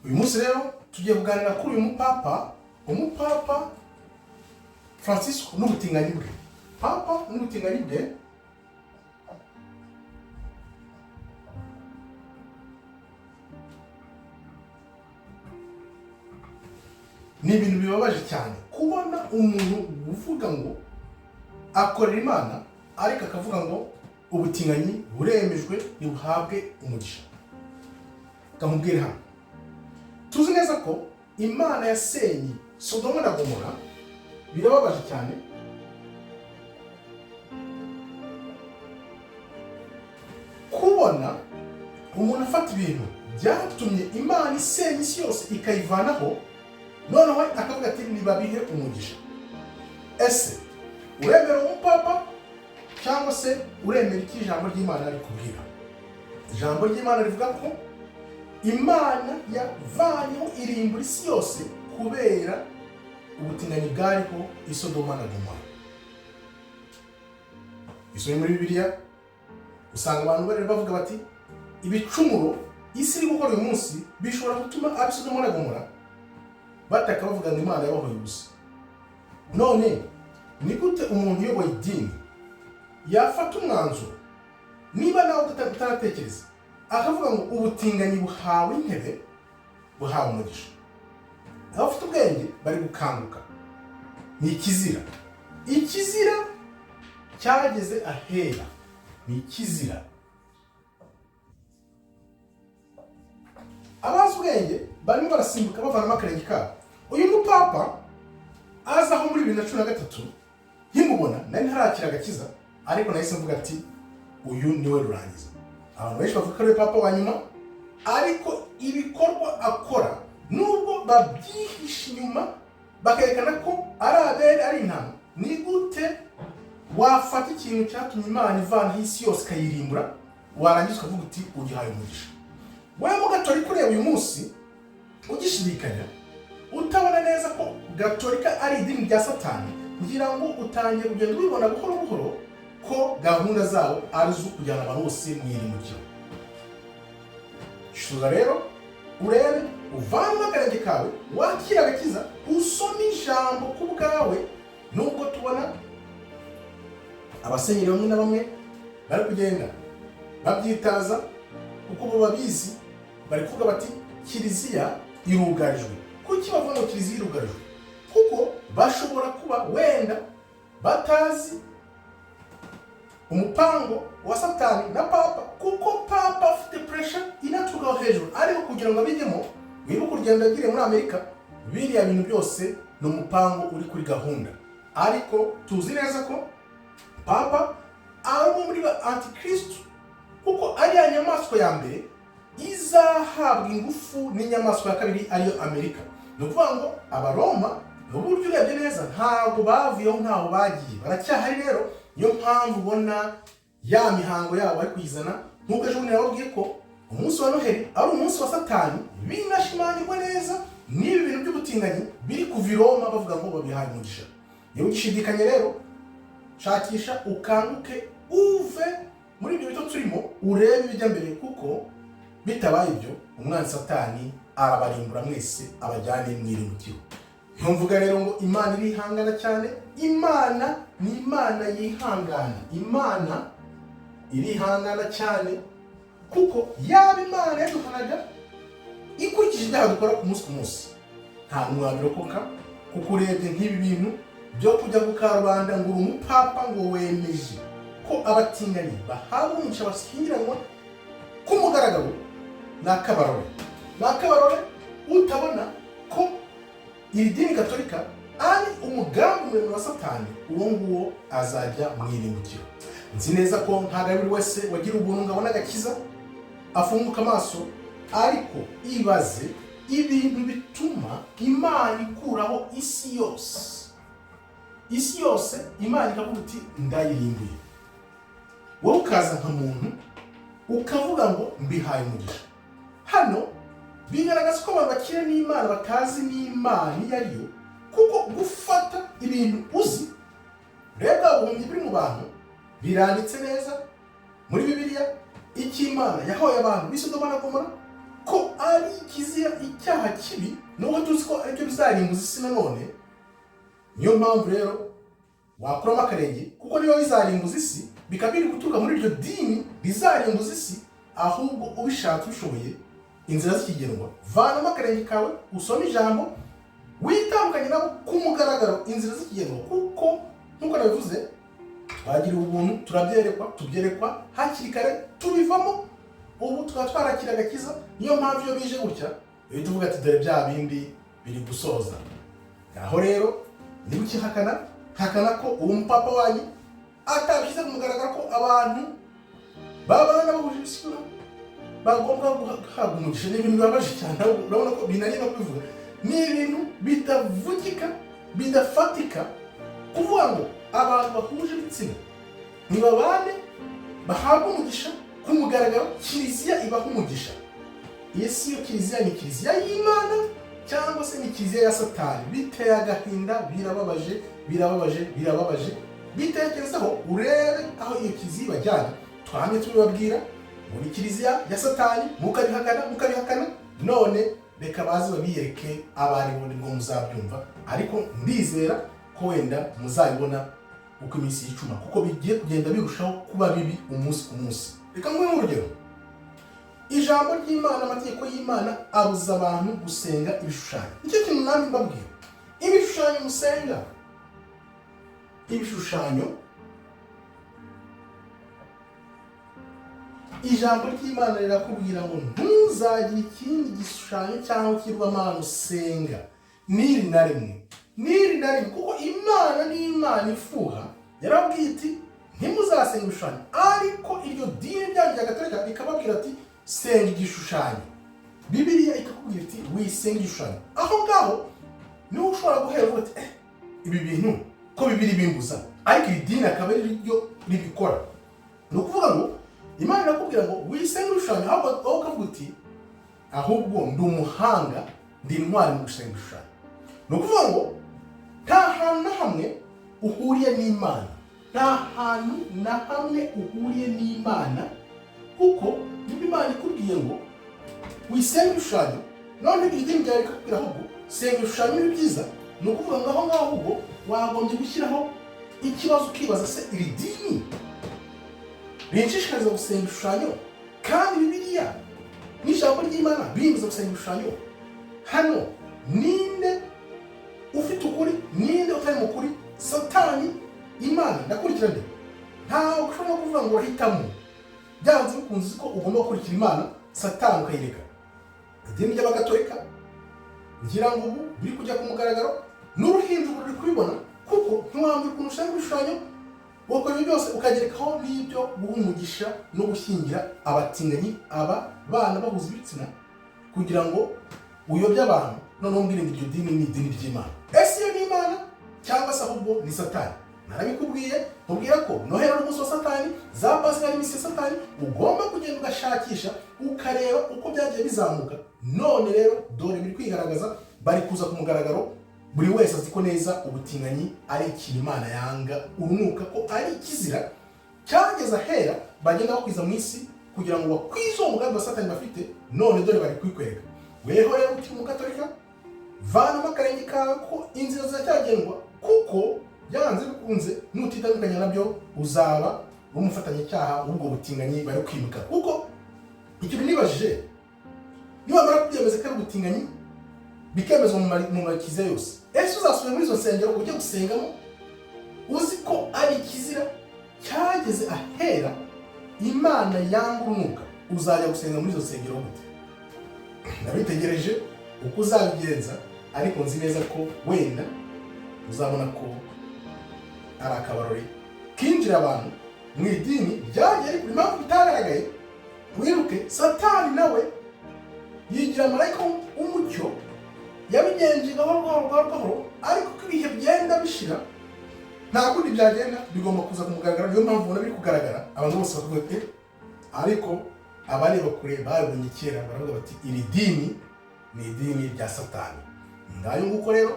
uyu munsi rero tugiye kuganira kuri uyu umupapa Fransisiko n'ubutinganyi bwe. Papa n'ubutinganyi bwe ni ibintu bibabaje cyane kubona umuntu uvuga ngo akorera Imana ariko akavuga ngo ubutinganyi buremejwe buhabwe umugisha. Kamubwire hano, tuzi neza ko Imana yasenye Sodoma na Gomora, birababaje cyane kubona umuntu afata ibintu byatumye Imana isenya isi yose ikayivanaho, noneho akavuga ati nibabihe umugisha. Ese uremera umupapa cyangwa se uremera iki ijambo ry'Imana ari kubwira? Ijambo ry'Imana rivuga ko Imana yavanyeho irimbura isi yose kubera ubutinganyi bwariho i Sodoma na Gomora. Isomye muri Bibiliya usanga abantu bari bavuga bati ibicumuro isi iri gukora uyu munsi bishobora gutuma ab'i Sodoma na Gomora bataka bavuga ngo Imana yabahoye ubusa. None ni gute umuntu uyoboye idini yafata umwanzuro niba nawe utaratekereza akavuga ngo ubutinganyi buhawe intebe buhawe umugisha? Abafite ubwenge bari gukanguka. Ni ikizira. Ikizira cyageze ahera. Ni ikizira. Abazi ubwenge barimo barasimbuka bavanamo akarenge kabo. Uyu mupapa azaho muri 2013 nkimubona nari ntarakira agakiza, ariko nahise mvuga ati uyu niwe rurangiza. Abantu benshi bavuga ko ari papa wa nyuma, ariko ibikorwa akora nubwo babyihisha inyuma bakerekana ko ari abere ari intama, ni gute wafata ikintu cyatumye Imana ivana isi yose ikayirimbura warangiza ukavuga uti ugihaye umugisha? Wewe mu gatorika ureba uyu munsi ugishidikanya utabona neza ko gatorika ari idini rya Satani, kugira ngo utangiye kugenda ubibona buhoro buhoro ko gahunda zawo ari zo kujyana abantu bose mu irimukiro. Shuza rero urebe uvanga akarenge kawe wakira agakiza, usome ijambo ku bwawe. Nubwo tubona abasenyeri bamwe na bamwe bari kugenda babyitaza kuko bo babizi, bari kuvuga bati Kiliziya irugarijwe. Kuki bavuga ngo Kiliziya irugarijwe? Kuko bashobora kuba wenda batazi umupango wa Satani na Papa, kuko Papa afite pressure inaturuka hejuru, ariko kugira ngo abijyemo wibuka urugendo yagiriye muri Amerika, biriya bintu byose ni umupango uri kuri gahunda. Ariko tuzi neza ko Papa ari muri ba antikristo, kuko ari ya nyamaswa ya mbere izahabwa ingufu n'inyamaswa ya kabiri ariyo Amerika. Ni ukuvuga ngo Abaroma n'uburyo urebye neza ntabwo bavuyeho, ntaho bagiye, baracyahari. Rero niyo mpamvu ubona ya mihango yabo ari kuyizana. Nk'uko ejo bundi nababwiye ko umunsi wa Noheli ari umunsi wa Satani, binashimangirwa neza n'ibi bintu by'ubutinganyi biri kuva i Roma bavuga ngo babihaye umugisha. Niba ugishidikanya rero, shakisha ukanguke uve muri ibyo bito turimo, urebe ibijya mbere, kuko bitabaye ibyo umwanzi Satani arabarimbura mwese abajyane mu irimukiro. Niyo mvuga rero ngo Imana irihangana cyane. Imana ni Imana yihangana. Imana irihangana cyane, kuko yaba Imana yaduhanaga ikurikije ibyaha dukora ku munsi ku munsi, nta mwabirokoka. Kuko urebye nk'ibi bintu byo kujya gukarubanda ngo uri umupapa ngo wemeje ko abatinganyi bahabwa umugisha bashyingiranwa ku mugaragaro, ni akabarore utabona ko iri dini gatolika ari umugambi muremure wa Satani. Uwo nguwo azajya mu irimukiro. Nzi neza ko ntabwo buri wese wagira ubuntu ngo abone agakiza afunguka amaso, ariko ibaze ibintu bituma Imana ikuraho isi yose Imana ikavuga iti ndayirimbuye. Wowe ukaza nka muntu ukavuga ngo mbihaye umugisha. Hano bigaragaza ko abantu bakira n'Imana batazi n'Imana iyo ariyo, kuko gufata ibintu uzi, reba ubumenyi buri mu bantu biranditse neza muri Bibiliya. Iki Imana yahoye abantu b'i Sodoma na Gomora ko ari ikizira, icyaha kibi, nubwo tuzi ko aribyo bizarimbuza isi nanone. Niyo mpamvu rero wakuramo akarenge, kuko niba bizarimbuza isi bikaba biri guturuka muri iryo dini rizarimbuza isi, ahubwo ubishatse ubishoboye inzira z'ikigendwa, vanamo akarenge kawe usome ijambo, witandukanye nabo ku mugaragaro inzira z'ikigendwa, kuko nk'uko nabivuze twagiriwe ubuntu, tubyerekwa hakiri kare, tubivamo, ubu tukaba twarakira agakiza. Niyo mpamvu iyo bije gutya uhita uvuga ati dore bya bindi biri gusoza. Aho rero niba ukihakana ko uwo mupapa wanyu atabishyize ku mugaragaro ko abantu babana bahuje ibitsina bagomba guhabwa umugisha. Ni ibintu bibabaje cyane, urabona ko binaniye no kubivuga. Ni ibintu bitavugika, bidafatika, kuvuga ngo abantu bahuje ibitsina nibabane bahabwa umugisha ku mugaragaro, Kiliziya ibaha umugisha. Iyi si yo Kiliziya, ni Kiliziya y'Imana cyangwa se ni Kiliziya ya Satani? Biteye agahinda, birababaje. Bitekerezaho urebe aho iyo Kiliziya ibajyana. Twamye tubibabwira muri Kiliziya ya Satani, mukabihakana, none reka baze babiyereke abari bo, nibwo muzabyumva. Ariko ndizera ko wenda muzabibona uko iminsi yicuma, kuko bigiye kugenda birushaho kuba bibi umunsi ku munsi. Reka nguhe urugero. Ijambo ry'Imana, amategeko y'Imana abuza abantu gusenga ibishushanyo. Nicyo kintu namwe mbabwira. Ibishushanyo musenga, ibishushanyo, ijambo ry'Imana rirakubwira ngo ntuzagire ikindi gishushanyo cyangwa ikigirwamana usenga n'iri na rimwe, kuko Imana ni Imana ifuha. Yarabwiye iti ntimuzasenga ibishushanyo, ariko iryo dini ryanyu rya Gatolika rikababwira ati senga igishushanyo. Bibiliya ikakubwira iti wisenga igishushanyo. Aho ngaho niho ushobora guhera uvuga ati ibi bintu ko Bibiliya bimbuza, ariko iri dini akaba ari ryo ribikora. Ni ukuvuga ngo Imana irakubwira ngo wisenga ibishushanyo, aho ukavuga uti ahubwo ndi umuhanga, ndi intwari mu gusenga ibishushanyo. Ni ukuvuga ngo nta hantu na hamwe uhuriye n'Imana, kuko niba Imana ikubwiye ngo wisenga ibishushanyo, none idini ryawe rikakubwira ahubwo senga ibishushanyo ni byiza, ni ukuvuga ngo aho ngaho ahubwo wagombye gushyiraho ikibazo ukibaza, se iri dini rinshishikariza gusenga ibishushanyo kandi Bibiliya n'ijambo ry'Imana bimbuza gusenga ibishushanyo? Hano ninde ufite ukuri, ninde utari mu kuri? Satani, Imana? Ndakurikirane. Ntawe ushobora kuvuga ngo urahitamo. Byanze bikunze ko ugomba gukurikira Imana, Satani ukayireka. Idini ry'Abagatolika ngira ngo ubu biri kujya ku mugaragaro, n'uruhinja ruri kubibona, kuko ntiwambira ukuntu usenga ibishushanyo, wakora ibyo byose ukagerekaho n'ibyo guha umugisha no gushyingira abatinganyi, aba bana bahuza ibitsina, kugira ngo uyobye abantu. None umbwire ngo iryo dini ni idini ry'Imana. Ese iyo ni Imana cyangwa se ahubwo ni Satani? Narabikubwiye, mubwira ko nohera n'umunsi wa Satani, za Pasika n'iminsi ya Satani, ugomba kugenda ugashakisha ukareba uko byagiye bizamuka. None rero dore biri kwigaragaza, bari kuza ku mugaragaro. Buri wese azi ko neza ubutinganyi ari ikintu Imana yanga, urunuka ko ari ikizira cyageze ahera, bagenda bakwiza mu isi kugira ngo bakwize uwo mugambi wa Satani bafite. None dore bari kwikwereka. Weho rero uti umugatolika, vanamo akarenge kawe ko inzira ziracyagendwa, kuko byanze bikunze nutitandukanya nabyo uzaba umufatanyacyaha w'ubwo butinganyi bari kwimika. Kuko icyo nibajije, nibamara kubyemeza ko ari ubutinganyi bikemezwa mu makiza yose, ese uzasubira muri izo nsengero ujye gusengamo uzi ko ari ikizira cyageze ahera Imana yanga urunuka? Uzajya gusenga muri izo nsengero gute? Ndabitegereje uko uzabigenza, ariko nzi neza ko wenda uzabona ko ari akabarore kinjira abantu mu idini ryagiye, ariko impamvu bitagaragaye, wibuke Satani nawe yigira marayika w'umucyo, yabigenje gahoro, ariko ko ibihe byenda bishira, nta kundi byagenda, bigomba kuza ku mugaragaro. Niyo mpamvu ubona biri kugaragara, abantu bose bakavuga ati ariko abareba kure babonye kera, baravuga bati iri dini ni idini rya Satani. Ngayo nguko rero,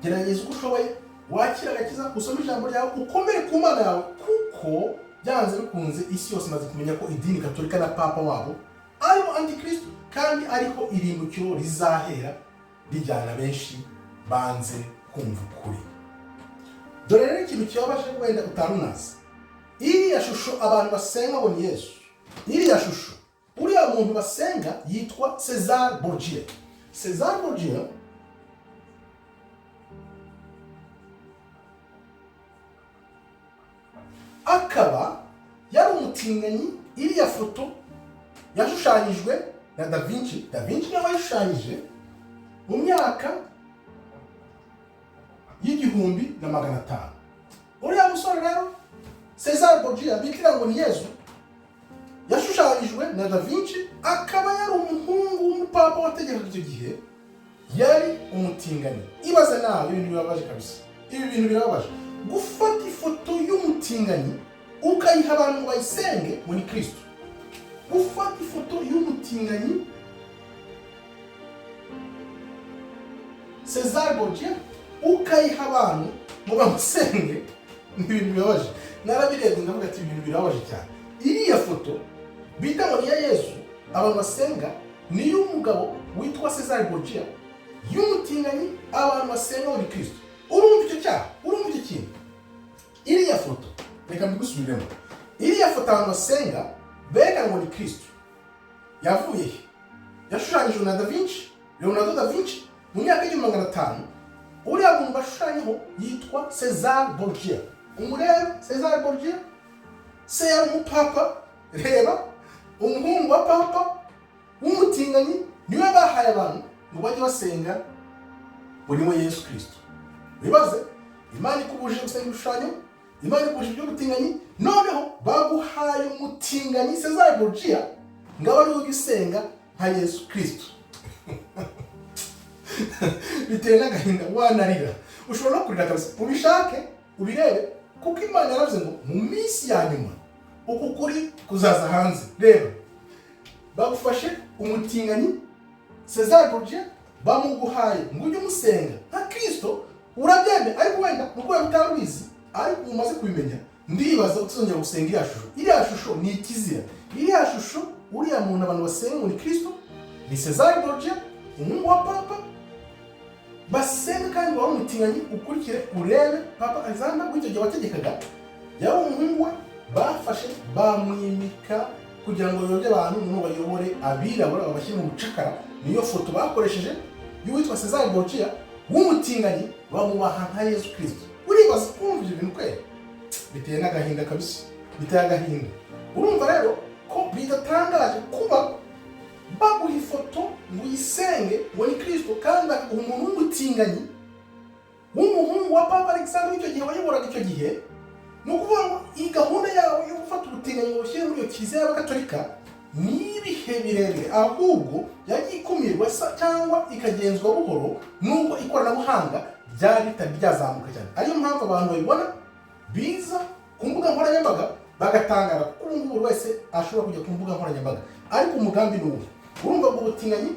gerageza uko ushoboye, wakira agakiza, usome ijambo ryawe, ukomere ku Mana yawe, kuko byanze bikunze isi yose imaze kumenya ko idini Gatolika na Papa wabo aribo antikristo, kandi ariko irimbukiro rizahera rijyana benshi banze kumva ukuri. Dore rero ikintu kibabaje wenda utarunazi, iriya shusho abantu basenga ngo ni Yesu, iriya shusho uriya muntu basenga yitwa Cesare Borgia. Cesare Borgia akaba yari umutinganyi. Iriya foto yashushanyijwe na Da Vinci. Da Vinci niwe wayishushanyije mu myaka y'1500. Uriya musore rero Cesare Borgia bitira ngo ni Yesu, yashushanyijwe na Da Vinci, akaba yari umuhungu w'umupapa wategekaga icyo gihe, yari umutinganyi. Ibaze nawe, ibintu bibabaje kabisa. Ibi bintu birababaje, gufata ifoto y'umutinganyi ukayiha abantu ngo bayisenge muri Kristo. Gufata ifoto y'umutinganyi Cesare Borgia ukayiha abantu ngo bamusenge, ni ibintu bibabaje. Narabirebye ndavuga ati ibintu birababaje cyane. Iriya foto bita ngo ni ya Yesu abantu basenga ni y'umugabo witwa Cesare Borgia, y'umutinganyi abantu basenga muri Kristo. Urumva icyo cyaha? Urumva icyo kintu? Iriya foto, reka mbigusubiremo. Iriya foto abantu basenga bega ngo ni Kristo yavuye he? Yashushanyijwe na Da Vinci, Leonardo da Vinci mu myaka y'1500. Uriya muntu bashushanyeho yitwa Cesare Borgia. Umurebe Cesare Borgia, se yari umupapa. Reba, umuhungu wa papa w'umutinganyi niwe bahaye abantu ngo bajye basenga ngo niwe Yesu Kristo. Bibaze, Imana ikubujije gusenga ibishushanyo, Imana ikubujije ibyo gutinganyi, noneho baguhaye umutinganyi Cesare Borgia ngo abe ariwe usenga nka Yesu Kristo. Biteye n'agahinda, wanarira. Ushobora no kurira kabisa. Ubishake, ubirebe, kuko Imana yaravuze ngo mu minsi ya nyuma uku kuri kuzaza hanze. Reba, babifashe umutinganyi Cesare Borgia, bamuguhaye ngo ujye umusenga nka Kristo, urabyemeye. Ariko wenda nuko utabizi, ariko umaze kubimenya, ndibaza utazongera gusenga iriya shusho. Iriya shusho ni ikizira. Iriya shusho uriya muntu abantu basenga muri Kristo ni Cesare Borgia, umuhungu wa papa, basenga kandi wari umutinganyi. Ukurikire urebe Papa Alexanderi w'icyo gihe wategekaga, yari umuhungu we, bafashe bamwimika kugira ngo bayobye abantu ngo bayobore abirabura babashyire mu bucakara. Niyo foto bakoresheje y'uwitwa Cesare Borgia w'umutinganyi, bamubaha nka Yesu Kristo. Uribaza kumva ibyo bintu kwera? Biteye n'agahinda kabisa, biteye agahinda. Urumva rero ko bidatangaje kuba baguha ifoto ngo uyisenge ngo ni Kristo, kandi umuntu w'umutinganyi w'umuhungu wa Papa Alexanderi w'icyo gihe wayoboraga icyo gihe. Ni ukuvuga ngo iyi gahunda yawe yo gufata ubutinganyi ngo ushyire muri iyo Kiliziya Gatolika ni ibihe birebire, ahubwo yagiye ikumirwa cyangwa ikagenzwa buhoro nubwo ikoranabuhanga ryari ritari ryazamuka cyane. Ariyo mpamvu abantu babibona biza ku mbuga nkoranyambaga bagatangara, kuko ubu ngubu buri wese ashobora kujya ku mbuga nkoranyambaga. Ariko umugambi ni uwo. Urumva ngo ubutinganyi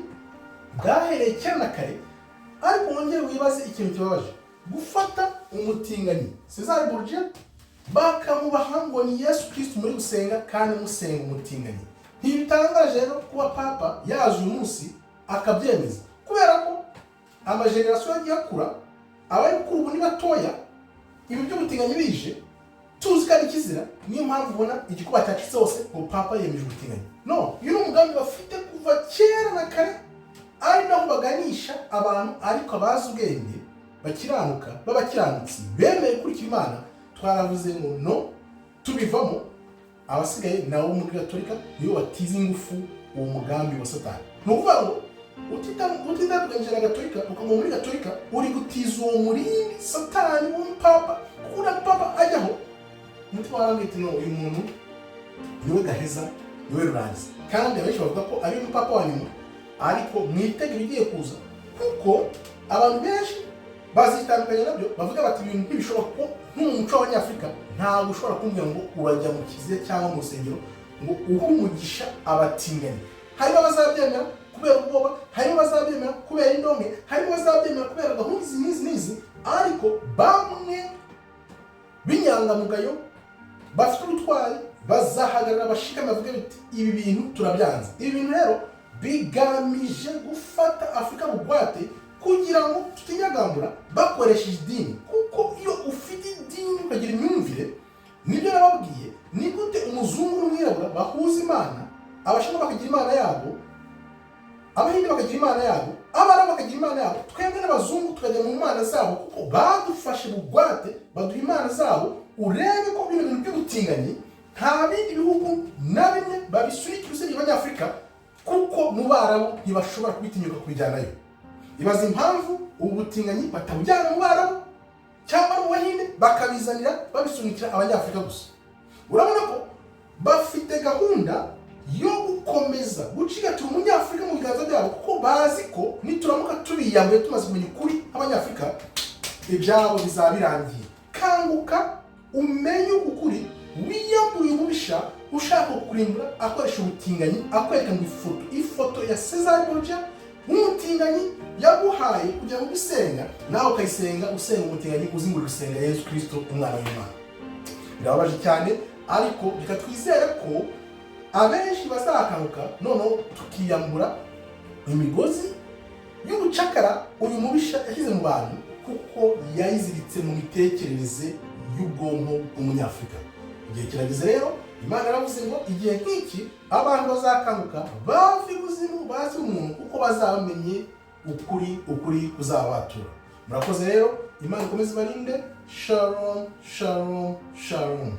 bwahereye kera na kare. Ariko wongere wibaze ikintu kibabaje, gufata umutinganyi Cesare Borgia bakamubaha ngo ni Yesu Kristo muri gusenga, kandi musenga umutinganyi. Ntibitangaje rero kuba papa yaje uyu munsi akabyemeza, kubera ko amajenerasiyo yagiye akura, abari kuri ubu ni batoya, ibi by'ubutinganyi bije tuzi ko ari ikizira. Niyo mpamvu ubona igikuba cyacitse hose ngo papa yemeje ubutinganyi. No, uyu ni umugambi bafite kuva kera na kare, ari naho baganisha abantu. Ariko abazi ubwenge bakiranuka b'abakiranutsi bemeye gukurikira Imana, twaravuze ngo no, tubivamo. Abasigaye nabo muri Gatolika niyo batiza ingufu uwo mugambi wa Satani. Ni ukuvuga ngo utitandukanyije na Gatolika, ukaba muri Gatolika uri gutiza uwo murindi Satani w'umupapa. Kuko uriya papa ajyaho, umutima warambwita no, uyu muntu niwe gaheza, niwe rurangiza. Kandi abenshi bavuga ko ari umupapa wa nyuma, ariko mwitege ibigiye kuza, kuko abantu benshi bazitandukanye nabyo, bavuga bati ibintu ntibishoboka. Ko nk'umuco w'Abanyafurika ntabwo ushobora kumbwira ngo urajya mu Kiliziya cyangwa mu rusengero ngo uhe umugisha abatinganyi. Harimo abazabyemera kubera ubwoba, harimo abazabyemera kubera indonke, harimo abazabyemera kubera gahunda n'izi, ariko bamwe b'inyangamugayo bafite ubutwari bazahagarara bashikame bavuge biti ibi bintu turabyanze. Ibi bintu rero bigamije gufata Afurika bugwate kugira ngo tutinyagambura bakoresheje idini, kuko iyo ufite idini ukagira imyumvire, nibyo nababwiye, ni gute umuzungu n'umwirabura bahuza Imana, abashinwa bakagira Imana yabo, abahinde bakagira Imana yabo, abarabu bakagira Imana yabo, twebwe n'abazungu tukajya mu Mana zabo, kuko badufashe bugwate baduha Imana zabo. Urebe ko bino bintu by'ubutinganyi nta bindi bihugu na bimwe babisunikira usibye Abanyafurika, kuko mu Barabu ntibashobora kubitinyuka kubijyanayo. Ibaza impamvu ubutinganyi batabujyana mu Barabu cyangwa mu Bahinde, bakabizanira babisunikira Abanyafurika gusa. Urabona ko bafite gahunda yo gukomeza gucigatira Umunyafurika mu biganza byabo, kuko bazi ko nituramuka tubiyambuye tumaze kumenya ukuri Abanyafurika, ibyabo bizaba birangiye. Kanguka umenye ukuri, wiyambuye umubisha ushaka kurimbura akoresha ubutinganyi, akwereka ngo ifoto ya Cesare Borgia umutinganyi yaguhaye kugira ngo ubisenga, nawe ukayisenga usenga umutinganyi uzi ngo gusenga Yesu Kristo umwana w'Imana. Birababaje cyane, ariko reka twizere ko abenshi bazakanguka noneho tukiyambura imigozi y'ubucakara uyu mubisha yashyize mu bantu, kuko yayiziritse mu mitekerereze y'ubwonko bw'Umunyafurika. Igihe kirageze rero, Imana yaravuze ngo igihe nk'iki abantu bazakanguka bava ibuzimu bazi umuntu, kuko bazamenye ukuri kuzabatura. Murakoze rero, Imana ikomeze ibarinde. Shalom, shalom, shalom.